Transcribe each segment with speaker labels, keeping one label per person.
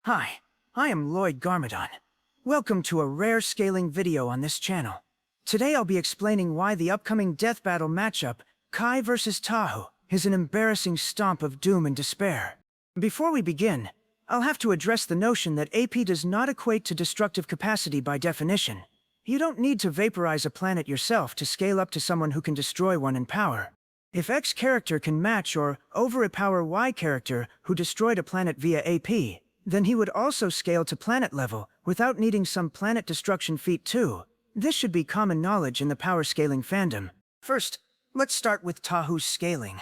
Speaker 1: Hi, I am Lloyd Garmadon. Welcome to a rare scaling video on this channel. Today I'll be explaining why the upcoming death battle matchup, Kai vs Tahu, is an embarrassing stomp of doom and despair. Before we begin, I'll have to address the notion that AP does not equate to destructive capacity by definition. You don't need to vaporize a planet yourself to scale up to someone who can destroy one in power. If X character can match or overpower Y character who destroyed a planet via AP, then he would also scale to planet level without needing some planet destruction feat too. This should be common knowledge in the power scaling fandom. First, let's start with Tahu's scaling.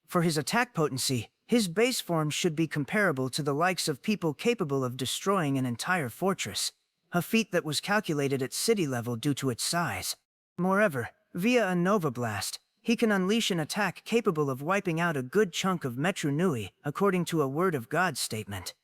Speaker 1: For his attack potency, his base form should be comparable to the likes of people capable of destroying an entire fortress, a feat that was calculated at city level due to its size. Moreover, via a Nova Blast, he can unleash an attack capable of wiping out a good chunk of Metru Nui, according to a Word of God statement.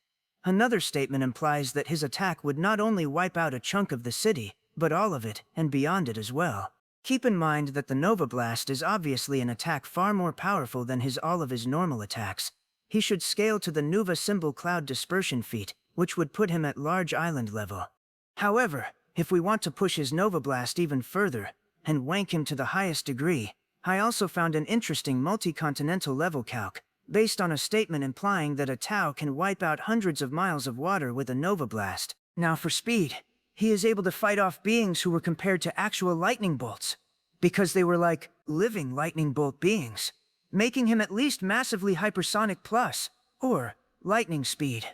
Speaker 1: Another statement implies that his attack would not only wipe out a chunk of the city, but all of it, and beyond it as well. Keep in mind that the Nova Blast is obviously an attack far more powerful than all of his normal attacks. He should scale to the Nuva Symbol Cloud Dispersion feat, which would put him at large island level. However, if we want to push his Nova Blast even further, and wank him to the highest degree, I also found an interesting multi-continental level calc, based on a statement implying that a Tau can wipe out hundreds of miles of water with a Nova Blast. Now for speed, he is able to fight off beings who were compared to actual lightning bolts, because they were like living lightning bolt beings, making him at least massively hypersonic plus, or lightning speed.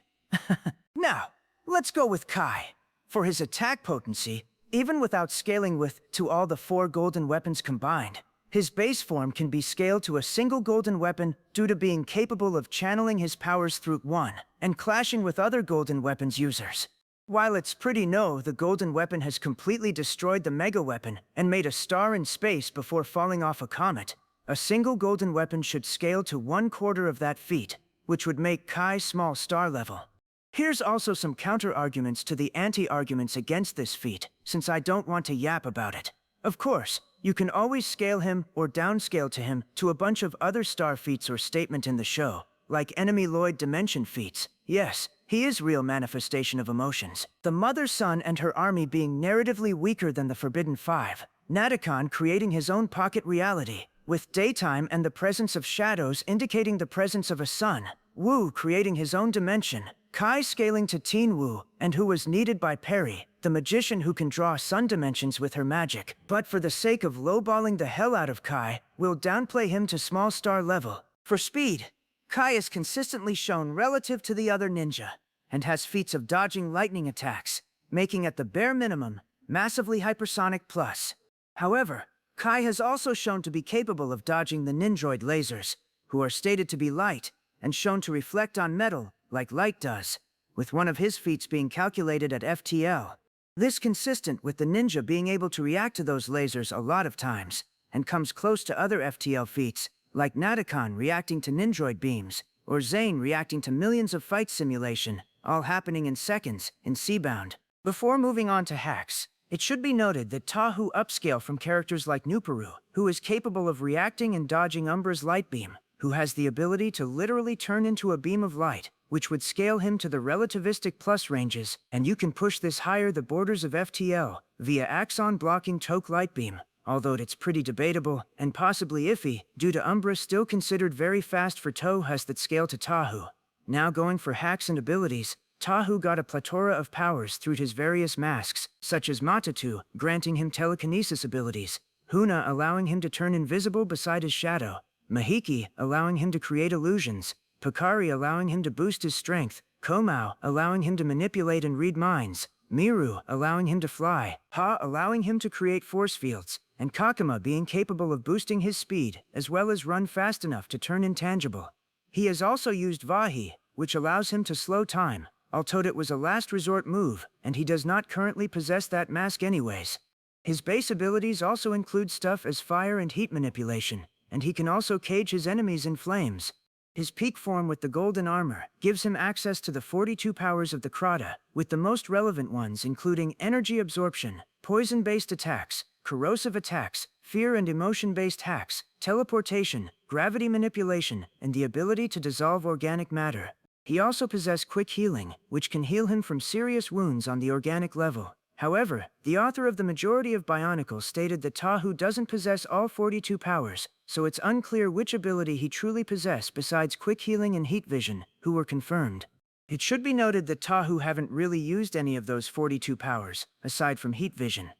Speaker 1: Now, let's go with Kai. For his attack potency, even without scaling to all the 4 golden weapons combined, his base form can be scaled to a single golden weapon due to being capable of channeling his powers through one and clashing with other golden weapons users. While it's pretty known the golden weapon has completely destroyed the mega weapon and made a star in space before falling off a comet, a single golden weapon should scale to 1/4 of that feat, which would make Kai small star level. Here's also some counter-arguments to the anti-arguments against this feat, since I don't want to yap about it. Of course, you can always scale him or downscale to him to a bunch of other star feats or statement in the show, like enemy Lloyd dimension feats. Yes, he is real manifestation of emotions. The Mother Sun and her army being narratively weaker than the Forbidden Five, Nadakon creating his own pocket reality, with daytime and the presence of shadows indicating the presence of a sun, Wu creating his own dimension, Kai scaling to Teen Wu, and who was needed by Perry, the magician who can draw sun dimensions with her magic. But for the sake of lowballing the hell out of Kai, we'll downplay him to small star level. For speed, Kai is consistently shown relative to the other ninja, and has feats of dodging lightning attacks, making at the bare minimum, massively hypersonic plus. However, Kai has also shown to be capable of dodging the Nindroid lasers, who are stated to be light, and shown to reflect on metal, like light does, with one of his feats being calculated at FTL. This consistent with the ninja being able to react to those lasers a lot of times, and comes close to other FTL feats, like Nadakon reacting to Nindroid beams, or Zane reacting to millions of fight simulation, all happening in seconds, in Seabound. Before moving on to hacks, it should be noted that Tahu upscale from characters like Nuparu, who is capable of reacting and dodging Umbra's light beam, who has the ability to literally turn into a beam of light, which would scale him to the relativistic plus ranges, and you can push this higher the borders of FTL via Axon blocking Toke light beam, although it's pretty debatable and possibly iffy due to Umbra still considered very fast for Tohus that scale to Tahu. Now going for hacks and abilities, Tahu got a plethora of powers through his various masks, such as Matatu, granting him telekinesis abilities, Huna allowing him to turn invisible beside his shadow, Mahiki allowing him to create illusions, Pakari allowing him to boost his strength, Komao allowing him to manipulate and read minds, Miru allowing him to fly, Ha allowing him to create force fields, and Kakama being capable of boosting his speed, as well as run fast enough to turn intangible. He has also used Vahi, which allows him to slow time, although it was a last resort move, and he does not currently possess that mask anyways. His base abilities also include stuff as fire and heat manipulation, and he can also cage his enemies in flames. His peak form with the golden armor gives him access to the 42 powers of the Krata, with the most relevant ones including energy absorption, poison-based attacks, corrosive attacks, fear and emotion-based hacks, teleportation, gravity manipulation, and the ability to dissolve organic matter. He also possessed quick healing, which can heal him from serious wounds on the organic level. However, the author of the majority of Bionicles stated that Tahu doesn't possess all 42 powers, so it's unclear which ability he truly possessed besides quick healing and heat vision, who were confirmed. It should be noted that Tahu haven't really used any of those 42 powers, aside from heat vision.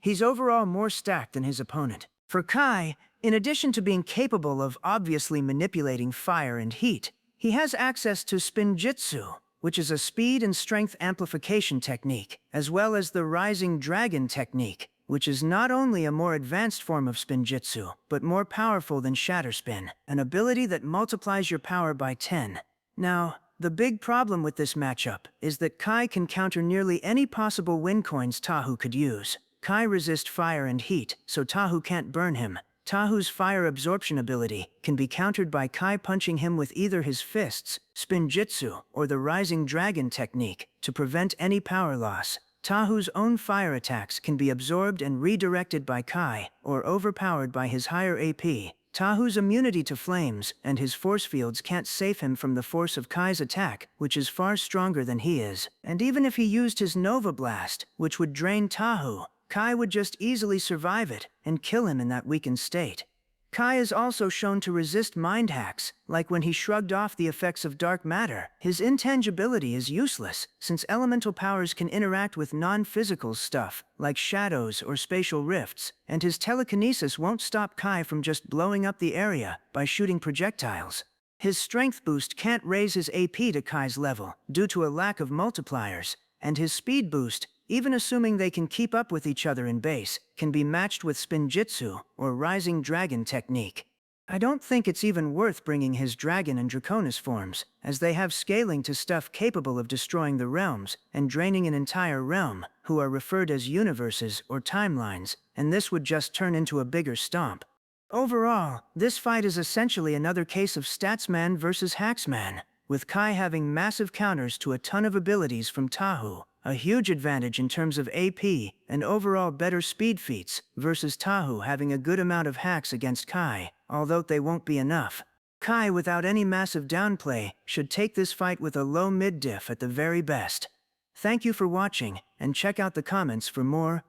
Speaker 1: He's overall more stacked than his opponent. For Kai, in addition to being capable of obviously manipulating fire and heat, he has access to Spinjitzu, which is a speed and strength amplification technique, as well as the Rising Dragon technique, which is not only a more advanced form of Spinjitzu, but more powerful than Shatter Spin, an ability that multiplies your power by 10. Now, the big problem with this matchup is that Kai can counter nearly any possible win coins Tahu could use. Kai resists fire and heat, so Tahu can't burn him. Tahu's fire absorption ability can be countered by Kai punching him with either his fists, Spinjitzu, or the Rising Dragon technique to prevent any power loss. Tahu's own fire attacks can be absorbed and redirected by Kai, or overpowered by his higher AP. Tahu's immunity to flames and his force fields can't save him from the force of Kai's attack, which is far stronger than he is. And even if he used his Nova Blast, which would drain Tahu, Kai would just easily survive it and kill him in that weakened state. Kai is also shown to resist mind hacks, like when he shrugged off the effects of dark matter. His intangibility is useless, since elemental powers can interact with non-physical stuff, like shadows or spatial rifts, and his telekinesis won't stop Kai from just blowing up the area by shooting projectiles. His strength boost can't raise his AP to Kai's level, due to a lack of multipliers, and his speed boost, even assuming they can keep up with each other in base, can be matched with Spinjitzu or Rising Dragon technique. I don't think it's even worth bringing his Dragon and Draconis forms, as they have scaling to stuff capable of destroying the realms and draining an entire realm, who are referred as universes or timelines, and this would just turn into a bigger stomp. Overall, this fight is essentially another case of Statsman versus Hacksman, with Kai having massive counters to a ton of abilities from Tahu, a huge advantage in terms of AP and overall better speed feats, versus Tahu having a good amount of hacks against Kai, although they won't be enough. Kai, without any massive downplay, should take this fight with a low mid diff at the very best. Thank you for watching, and check out the comments for more